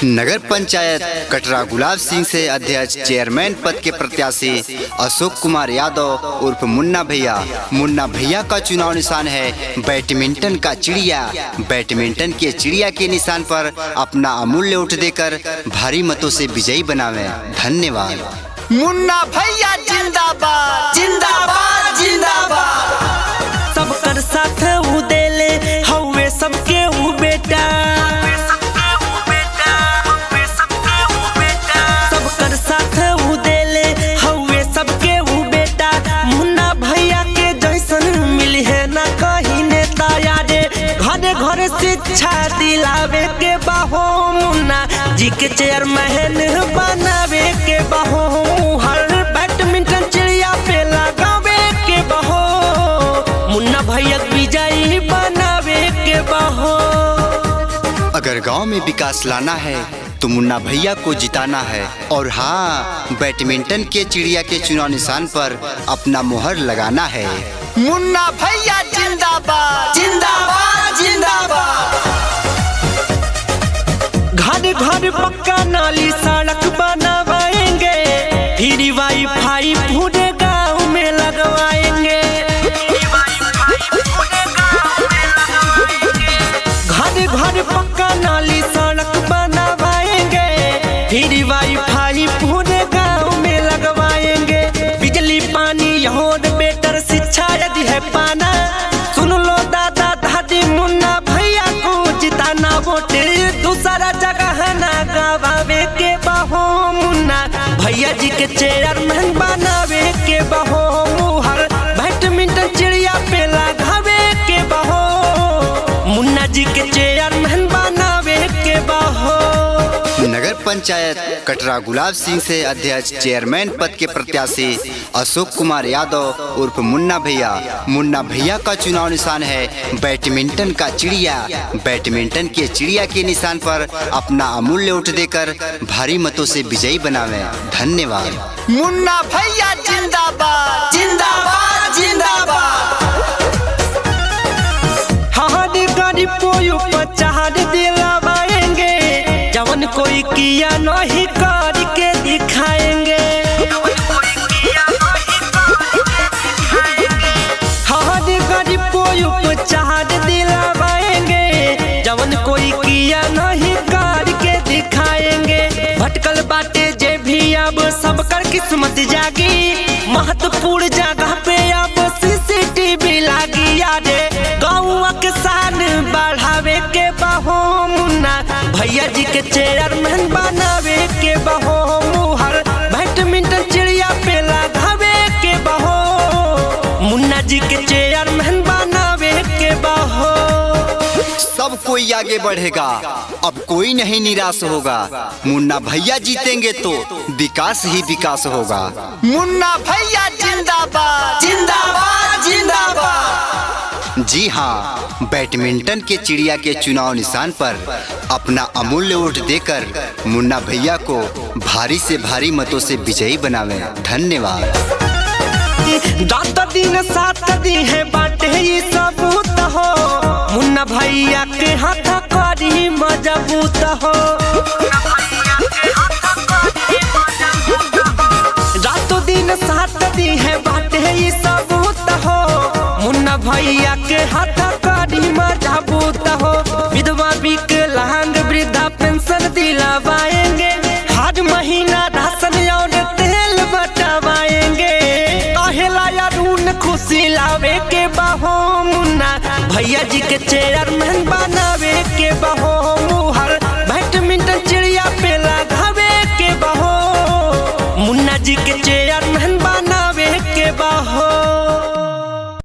नगर पंचायत कटरा गुलाब सिंह से अध्यक्ष चेयरमैन पद के प्रत्याशी अशोक कुमार यादव उर्फ मुन्ना भैया का चुनाव निशान है बैडमिंटन का चिड़िया। बैडमिंटन के चिड़िया के निशान पर अपना अमूल्य वोट देकर भारी मतों से विजयी बनावे। धन्यवाद। मुन्ना भैया जिंदाबाद जिंदाबाद जिंदाबाद। सबकर साथ ऊ देले हवे सबके ऊ बेटा, सबकर साथ ऊ देले हवे सबके ऊ बेटा। मुन्ना भैया के जैसन मिली है ना कहीं नेता यारे। घरे घरे शिक्षा दिलावे के बाहो मुन्ना जी के चेयरमैन बनावे के बाहो। हर बैडमिंटन चिड़िया पे लगावे के बाहो मुन्ना भैया विजयी बनावे के बाहो। अगर गांव में विकास लाना है तो मुन्ना भैया को जिताना है। और हाँ, बैडमिंटन के चिड़िया के चुनाव निशान पर अपना मोहर लगाना है। मुन्ना भैया जिंदाबाद जिंदाबाद जिंदाबाद। घर घर पक्का नाली सड़क बनवाएंगे, फ्री वाईफाई पूरे गांव में लगवाएंगे। घर घर पक्का नाली सड़क बनवाएंगे, फ्री वाईफाई पूरे गांव में लगवाएंगे। बिजली पानी और बेटर शिक्षा यदि है पाना, सुन लो दादा दादी मुन्ना भैया को जिताना। वोट दूसरा जगह ना गवावे के बहो मुन्ना भैया जी के चेयरमैन बनावे के बहो। मुहर बैडमिंटन चिड़िया पे लगावे के बहो मुन्ना जी के चेयरमैन बनावे के बहो। नगर पंचायत कटरा गुलाब सिंह से अध्यक्ष चेयरमैन पद के प्रत्याशी अशोक कुमार यादव उर्फ मुन्ना भैया का चुनाव निशान है बैडमिंटन का चिड़िया। बैडमिंटन के चिड़िया के निशान पर अपना अमूल्य वोट देकर भारी मतों से विजयी बनावे। धन्यवाद। मुन्ना भैया जिंदाबाद जिंदाबाद जिंदाबाद। हर गरीब को उपचार दिलवाएंगे, जवन कोई किया नहीं करके दिखाएंगे। हर गरीब को उपचार दिलवाएंगे, जवन कोई किया नहीं करके दिखाएंगे। भटकल बाटे जे भी अब सबकर किस्मत जागी, महत्वपूर्ण जगह पे अब सीसीटीवी लागी यारे। गाँव के शान बढ़ावे के बहो मुन्ना भैया जी के चेयरमैन बनावे के बहो। मुहर बैडमिंटन चिड़िया पे लगावे के बहो मुन्ना जी के चेयरमैन बनावे के बहो। सब कोई आगे बढ़ेगा, अब कोई नहीं निराश होगा। मुन्ना भैया जीतेंगे तो विकास ही विकास होगा। मुन्ना भैया जिंदाबाद जिंदाबाद जिंदाबाद। जी हाँ, बैडमिंटन के चिड़िया के चुनाव निशान पर अपना अमूल्य वोट देकर मुन्ना भैया को भारी से भारी मतों से विजयी बनावे। धन्यवाद। दात दिन साथ दी है बाटे ये सबूत हो, मुन्ना भैया के हाथ करी मजबूत हो। रातों दिन साथ दी है बाटे ये सबूत हो, मुन्ना भैया के हाथ करी मजबूत हो। विधवा विकलांग वृद्धा पेंशन दिलवाएंगे, हर महीना राशन और तेल बटवाएंगे। खुशी लावे के बहो मुन्ना भैया जी के चेयरमैन बनावे